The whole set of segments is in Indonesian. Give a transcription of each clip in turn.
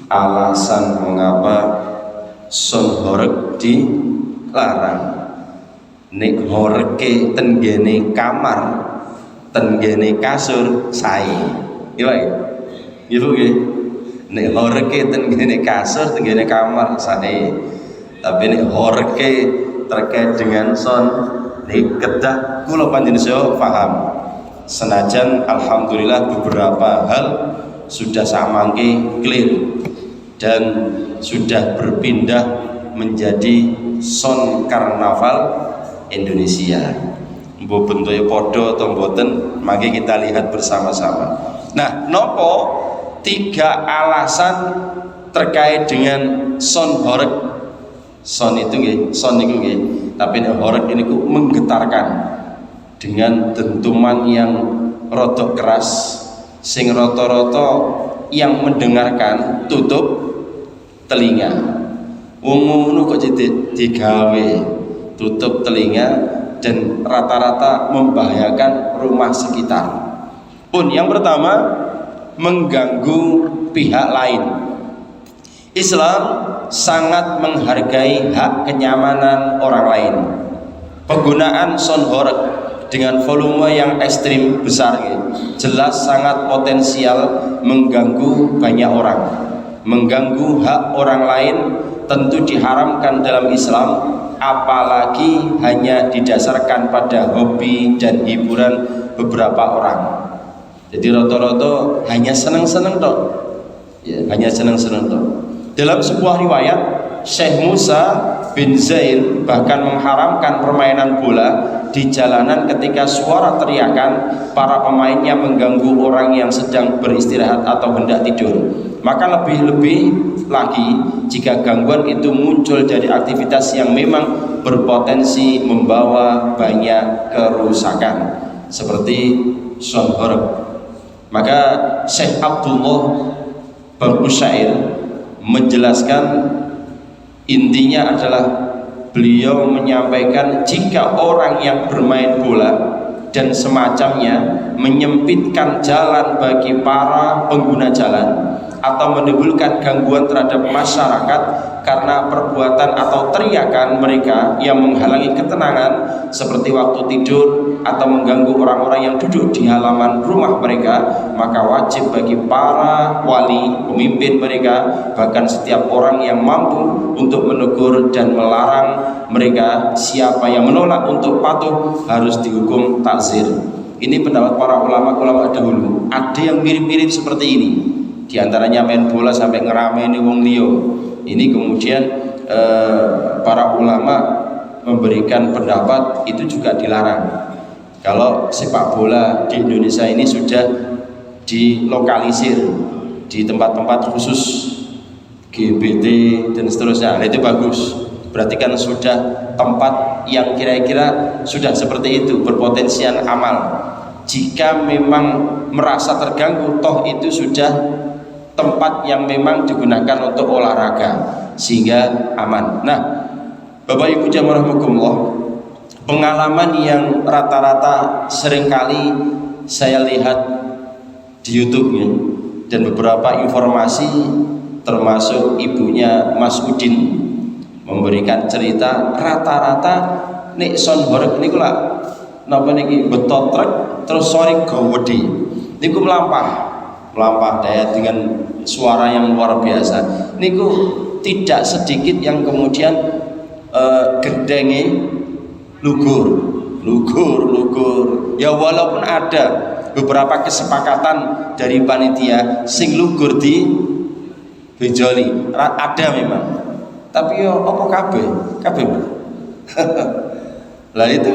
alasan mengapa son horeg dilarang. Nek horeke tenggene kamar, tenggene kasur sae. Iya ya. Ibu nggih. Nek horeke tenggene kasur, tenggene kamar sae. Tapi nek horeke terkait dengan son nek kedah kula panjenengan paham. Senajan alhamdulillah beberapa hal sudah samangke clear dan sudah berpindah menjadi son karnaval Indonesia. Mbok bentuke padha atau mboten, mari kita lihat bersama-sama. Nah, nopo 3 alasan terkait dengan son horeg. Son itu nggih, son niku nggih, tapi nek horeg ini ku menggetarkan dengan dentuman yang rodok keras sing rata-rata yang mendengarkan tutup telinga. Wong ngono kok digawe tutup telinga dan rata-rata membahayakan rumah sekitar. Pun yang pertama mengganggu pihak lain. Islam sangat menghargai hak kenyamanan orang lain. Penggunaan sound horeg dengan volume yang ekstrim besar jelas sangat potensial mengganggu banyak orang. Mengganggu hak orang lain tentu diharamkan dalam Islam, apalagi hanya didasarkan pada hobi dan hiburan beberapa orang. Jadi rata-rata hanya seneng-seneng toh, ya, hanya seneng-seneng toh. Dalam sebuah riwayat, Syekh Musa bin Zain bahkan mengharamkan permainan bola di jalanan ketika suara teriakan para pemainnya mengganggu orang yang sedang beristirahat atau hendak tidur. Maka lebih-lebih lagi jika gangguan itu muncul dari aktivitas yang memang berpotensi membawa banyak kerusakan seperti sound horeg. Maka Syekh Abdullah bin Usyair menjelaskan, intinya adalah beliau menyampaikan jika orang yang bermain bola dan semacamnya menyempitkan jalan bagi para pengguna jalan atau menimbulkan gangguan terhadap masyarakat karena perbuatan atau teriakan mereka yang menghalangi ketenangan seperti waktu tidur atau mengganggu orang-orang yang duduk di halaman rumah mereka, maka wajib bagi para wali, pemimpin mereka, bahkan setiap orang yang mampu untuk menegur dan melarang mereka. Siapa yang menolak untuk patuh harus dihukum takzir. Ini pendapat para ulama-ulama dahulu. Ada yang mirip-mirip seperti ini. Di antaranya main bola sampai ngerameni wong liya. Ini kemudian para ulama memberikan pendapat itu juga dilarang. Kalau sepak bola di Indonesia ini sudah dilokalisir di tempat-tempat khusus GBT dan seterusnya, nah, itu bagus. Berarti kan sudah tempat yang kira-kira sudah seperti itu, berpotensial amal. Jika memang merasa terganggu, toh itu sudah tempat yang memang digunakan untuk olahraga sehingga aman. Nah, Bapak Ibu jamaah rahimakumullah, pengalaman yang rata-rata seringkali saya lihat di YouTube ya, dan beberapa informasi termasuk ibunya Mas Udin memberikan cerita, rata-rata nek sound horeg niku lak napa niki betot truk terus sore gawedi niku melampah daya dengan suara yang luar biasa niku tidak sedikit yang kemudian gendenge lugur ya, walaupun ada beberapa kesepakatan dari panitia sing lugur di bejoli ada memang, tapi yo apa kabeh lah itu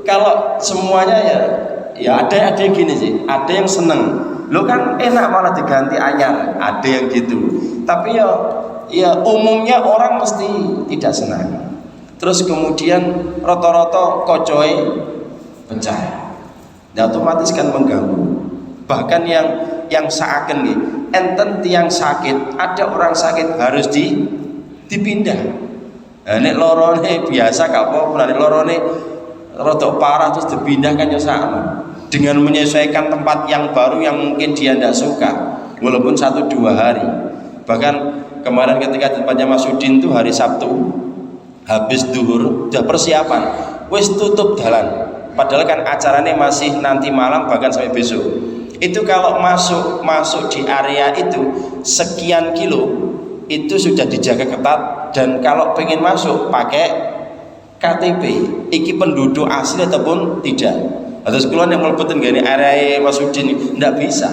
kalau semuanya ya ada yang gini sih, ada yang seneng lo kan enak malah diganti anyar, ada yang gitu, tapi ya umumnya orang mesti tidak senang. Terus kemudian roto-roto kocoy pecah, ya otomatis kan mengganggu. Bahkan yang seakan nih enten tiang sakit, ada orang sakit harus dipindah. Nek lorone biasa gak apa-apa, nek lorone rotok parah terus dipindahkan ya sama, dengan menyesuaikan tempat yang baru yang mungkin dia tidak suka walaupun 1-2 hari. Bahkan kemarin ketika di tempatnya Mas Udin tuh hari Sabtu habis duhur udah persiapan wis tutup jalan, padahal kan acaranya masih nanti malam bahkan sampai besok. Itu kalau masuk di area itu sekian kilo itu sudah dijaga ketat, dan kalau pengen masuk pakai KTP iki penduduk asli ataupun tidak. Terus keluar yang melebutin gini area Mas Udin tidak bisa,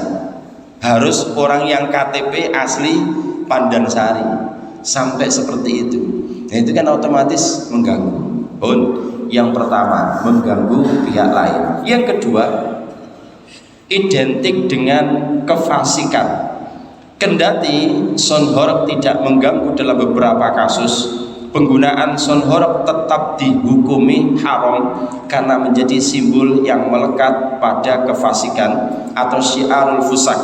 harus orang yang KTP asli Pandansari, sampai seperti itu. Nah, itu kan otomatis mengganggu. Yang pertama mengganggu pihak lain. Yang kedua identik dengan kefasikan. Kendati soundhoreg tidak mengganggu dalam beberapa kasus, penggunaan soundhoreg tetap dihukumi haram karena menjadi simbol yang melekat pada kefasikan atau syiarul fusak.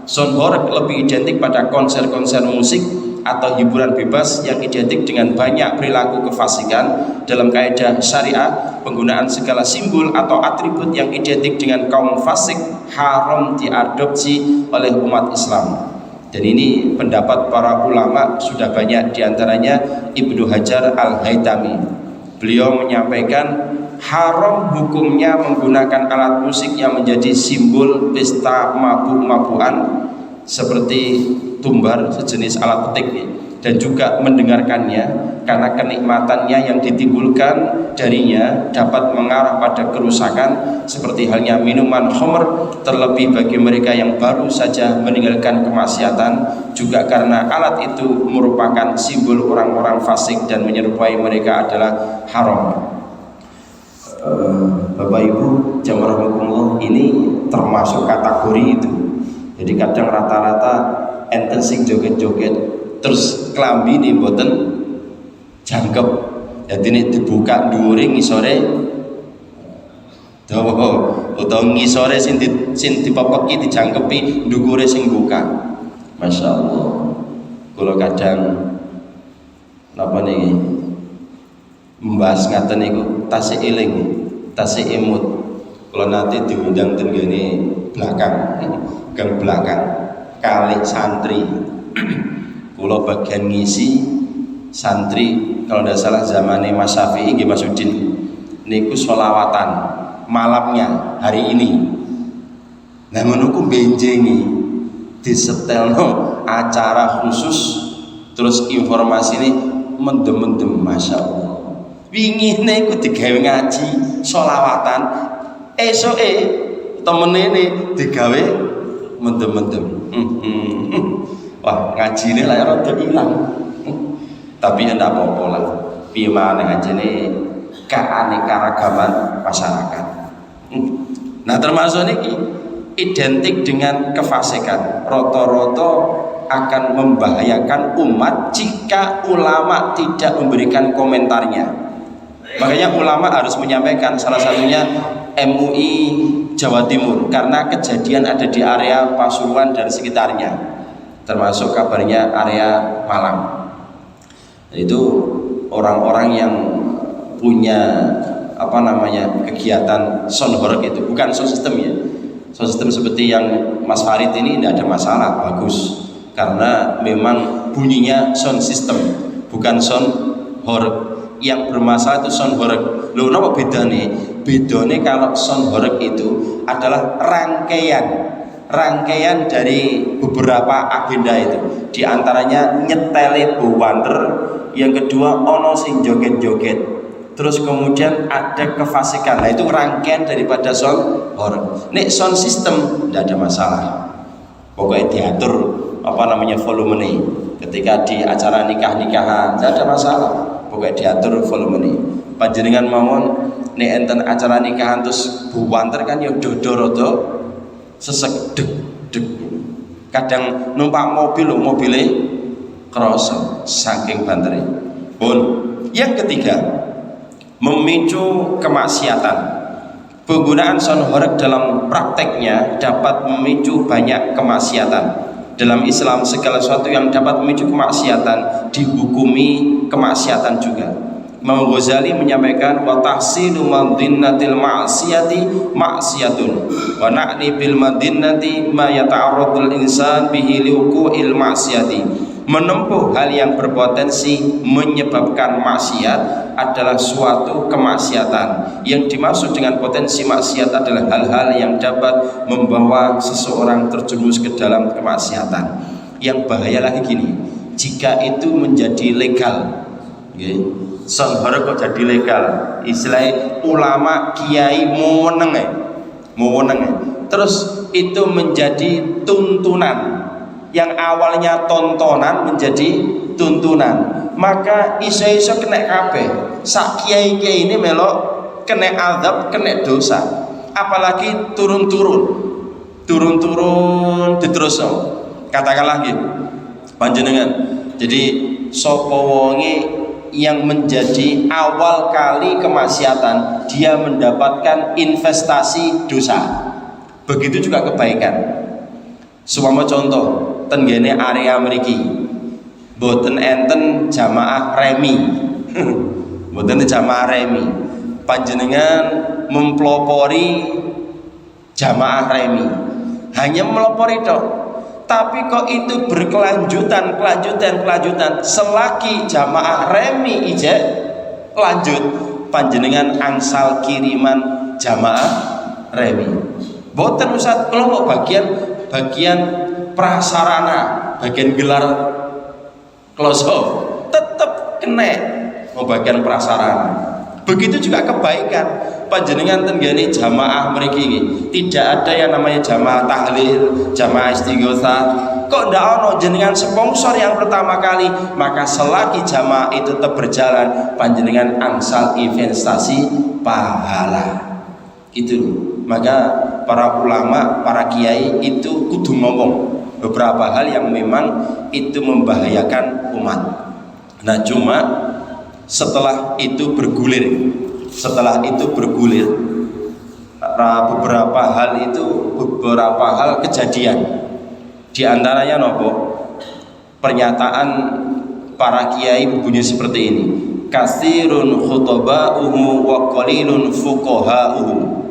Soundhoreg lebih identik pada konser-konser musik atau hiburan bebas yang identik dengan banyak perilaku kefasikan. Dalam kaidah syariah, penggunaan segala simbol atau atribut yang identik dengan kaum fasik haram diadopsi oleh umat Islam. Dan ini pendapat para ulama, sudah banyak diantaranya Ibnu Hajar Al-Haytami. Beliau menyampaikan haram hukumnya menggunakan alat musik yang menjadi simbol pesta mabuk-mabukan seperti tumbar, sejenis alat petik, dan juga mendengarkannya karena kenikmatannya yang ditimbulkan darinya dapat mengarah pada kerusakan seperti halnya minuman khamr, terlebih bagi mereka yang baru saja meninggalkan kemaksiatan, juga karena alat itu merupakan simbol orang-orang fasik dan menyerupai mereka adalah haram. Bapak Ibu jamaah rahimakumullah, ini termasuk kategori itu. Jadi kadang rata-rata enten sing joget-joget terus klambi nih mboten jangkep, jadi ini dibuka dhuwure ngisore dawa utawa ngisore sing dipepeki dijangkepi ndukure sing buka. Masya Allah, kalau kadang napa nih membahas ngaten niku tasih eling tasih imut. Kalau nanti diundang tenggene belakang gang belakang kali santri pulau bagian ngisi santri, kalau tidak salah zamannya Mas Syafi'i nggih Mas Udin niku sholawatan malamnya hari ini. Nah menunggu benjengi disetelno acara khusus, terus informasi ini mendem-mendem. Masya Allah, wingi niku digawe ngaji sholawatan, esoke temen ini digawe mendem-mendem. Wah, ngaji ini lah rada hilang. Tapi ya ndak apa-apa lah. Piye maneh ngajine keanekaragaman masyarakat. Nah, termasuk niki identik dengan kefasikan. Rata-rata akan membahayakan umat jika ulama tidak memberikan komentarnya. Makanya ulama harus menyampaikan, salah satunya MUI Jawa Timur, karena kejadian ada di area Pasuruan dan sekitarnya, termasuk kabarnya area Malang. Itu orang-orang yang punya kegiatan soundhoreg itu bukan sound system ya. Sound system seperti yang Mas Farid ini tidak ada masalah, bagus, karena memang bunyinya sound system bukan soundhoreg. Yang bermasalah itu soundhoreg. Loh, napa bedane? Bedane kalau soundhoreg itu adalah rangkaian dari beberapa agenda itu. Di antaranya nyetele buwander, yang kedua ono sing joget-joget, terus kemudian ada kefasikan. Nah, itu rangkaian daripada soundhoreg. Nek sound system tidak ada masalah. Pokoknya diatur volume nih. Ketika di acara nikah-nikahan tidak ada masalah. Pokoknya diatur volume nih. Panjenengan mawon nek enten acara nikahan terus buwanter kan ya dodo-dodo sesek deg deg. Kadang numpak mobil lho, mobile krasa saking bantere. Yang ketiga, memicu kemaksiatan. Penggunaan soundhoreg dalam prakteknya dapat memicu banyak kemaksiatan. Dalam Islam segala sesuatu yang dapat memicu kemaksiatan dihukumi kemaksiatan juga. Imam Ghazali menyampaikan wa tahsilu madinnatil ma'siyati ma'siyatun wa na'ni bil madinnati ma yata'arradul insan bihi liwuqu'il ma'siyati. Menempuh hal yang berpotensi menyebabkan maksiat adalah suatu kemaksiatan. Yang dimaksud dengan potensi maksiat adalah hal-hal yang dapat membawa seseorang terjerumus ke dalam kemaksiatan. Yang bahaya lagi gini, jika itu menjadi legal, son horeg kok jadi legal, istilahnya ulama kiai mau meneng, terus itu menjadi tuntunan. Yang awalnya tontonan menjadi tuntunan, maka iso-iso kena kabeh. Sak kiai-kiai ini melok kena azab, kena dosa. Apalagi turun-turun diterusno. Katakanlah gitu panjenengan. Jadi sapa wonge yang menjadi awal kali kemaksiatan, dia mendapatkan investasi dosa. Begitu juga kebaikan. Sumama contoh tenggene area mriki boten enten jamaah remi. Boten jamaah remi. Panjenengan mempelopori jamaah remi. Hanya melopori tok. Tapi kok itu berkelanjutan, kelanjutan. Selagi jamaah remi ijek lanjut, panjenengan angsal kiriman jamaah remi. Boten usah kelompok bagian prasarana, bagian gelar kloso tetap kena mau bagian prasarana. Begitu juga kebaikan. Panjenengan tenggene jamaah mriki iki tidak ada yang namanya jamaah tahlil, jamaah istighotsah. Kok ndak ono jenengan sponsor yang pertama kali, maka selagi jamaah itu tetap berjalan, panjenengan angsal investasi pahala. Itu. Maka para ulama, para kiai itu kudu ngomong beberapa hal yang memang itu membahayakan umat. Nah, cuma setelah itu bergulir, beberapa hal kejadian. Di antaranya nopo? Pernyataan para kiai berbunyi seperti ini. Katsirun khutaba'uhu wa qalilun fuqaha'uhu.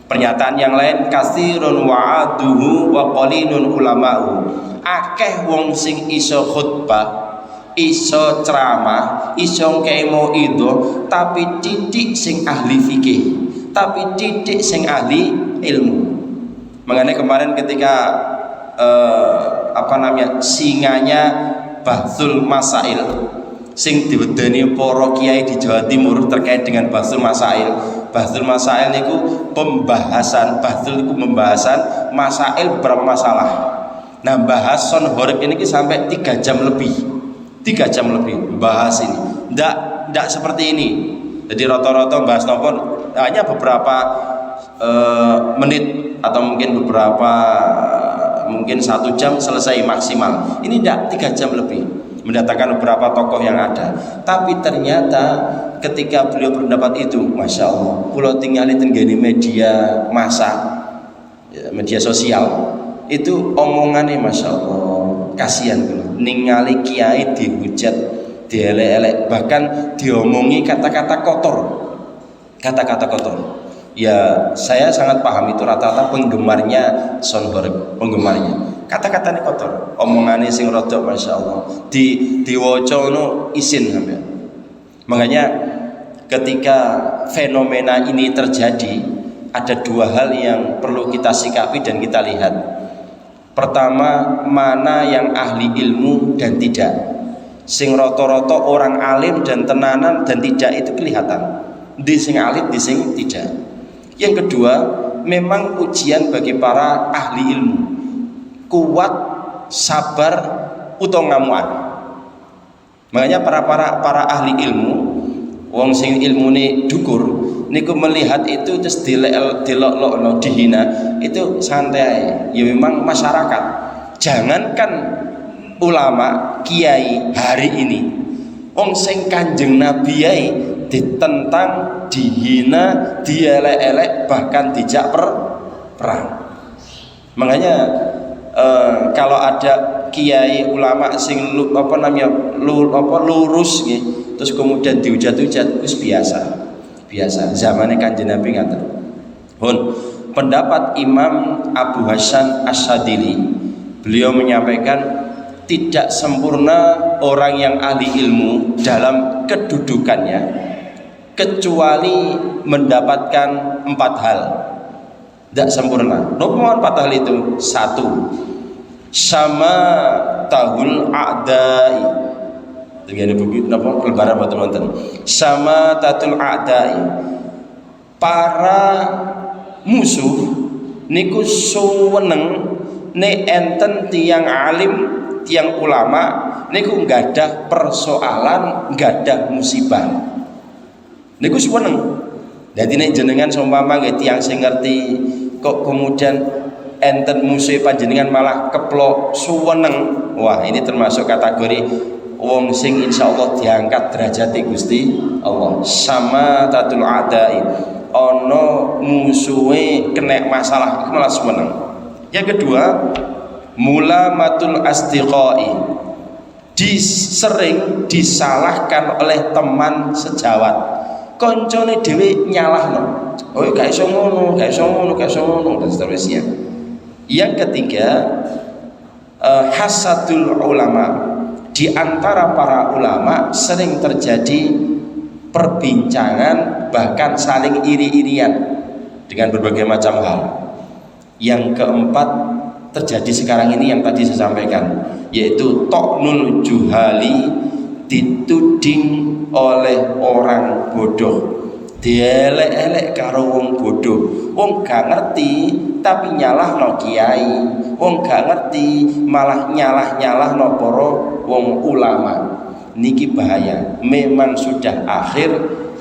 Pernyataan yang lain, katsirun wa'aduhu wa qalilun ulama'uhu. Akeh wong sing iso khutbah, iso ceramah, iso kemo itu, tapi titik sing ahli fikih, tapi titik sing ahli ilmu. Mengenai kemarin ketika singanya Bahsul Masail sing diwedani para kiai di Jawa Timur terkait dengan Bahsul Masail. Bahsul Masail niku pembahasan masail beberapa masalah. Nah, bahas son horeg ini sampai 3 jam lebih bahas ini. Ndak seperti ini. Jadi rata-rata bahas nopo hanya beberapa menit atau mungkin 1 jam selesai maksimal. Ini ndak 3 jam lebih, mendatangkan beberapa tokoh yang ada. Tapi ternyata ketika beliau berpendapat itu, masya Allah, pulau tinggalin tenggani media massa, media sosial, itu omongannya masya Allah, kasihan beliau. Ningali kiai dihujat, dielek-elek, bahkan diomongi kata-kata kotor. Ya, saya sangat paham itu rata-rata penggemarnya son horeg, penggemarnya. Kata-katanya kotor, omongannya sing rodok masya Allah. Diwoco no isin sampai. Makanya ketika fenomena ini terjadi, ada 2 hal yang perlu kita sikapi dan kita lihat. Pertama, mana yang ahli ilmu dan tidak. Sing roto-roto orang alim dan tenanan dan tidak itu kelihatan. Di sing alim, di sing tidak. Yang kedua, memang ujian bagi para ahli ilmu. Kuat, sabar, utawa ngamuan. Makanya para ahli ilmu, wong sing ilmune dukur niku melihat itu terus dilok-lokno, dihina, itu santai. Ya memang masyarakat. Jangankan ulama, kiai hari ini, wong sing Kanjeng Nabi yai ditentang, dihina, dielek-elek, bahkan dijak perang. Makanya kalau ada kiai ulama sing lurus gitu, terus kemudian dihujat-hujat, itu biasa zamannya Kanjeng Nabi ngaten. Pendapat Imam Abu Hasan Asyadili, beliau menyampaikan tidak sempurna orang yang ahli ilmu dalam kedudukannya kecuali mendapatkan 4 hal. Tidak sempurna. Nomor 4 hal itu: 1, sama tahul a'dai. Dengan buku napa lebaran buat teman-teman. Sama tatul a'dai. Para musuh niku suweneng nek enten tiang alim, tiang ulama niku nggadah persoalan, nggadah musibah. Niku suweneng. Dadi nek jenengan seumpama nggih tiang sing ngerti kok kemudian enten musuh panjenengan malah keplok suweneng, wah ini termasuk kategori wong sing insyaallah diangkat derajate Gusti Allah. Sama tatul adai, ono musuhe kena masalah malah suweneng. Yang kedua, mulamatul asdiqai, sering disalahkan oleh teman sejawat. Koncone dhewe nyalahno, oh gak iso ngono, gak iso ngono, gak iso ngono, dan seterusnya. Yang ketiga, hasadul ulama. Di antara para ulama sering terjadi perbincangan, bahkan saling iri-irian dengan berbagai macam hal. Yang keempat terjadi sekarang ini yang tadi saya sampaikan, yaitu toknul juhali, dituding oleh orang bodoh, dielek-elek karo wong bodoh. Wong gak ngerti tapi nyalahno kiai, wong gak ngerti malah nyalah-nyalahno para wong ulama. Niki bahaya. Memang sudah akhir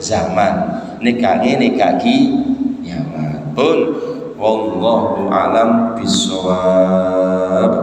zaman. Nek ngene gak ki nyaman. Pun wallahu alam bisawab.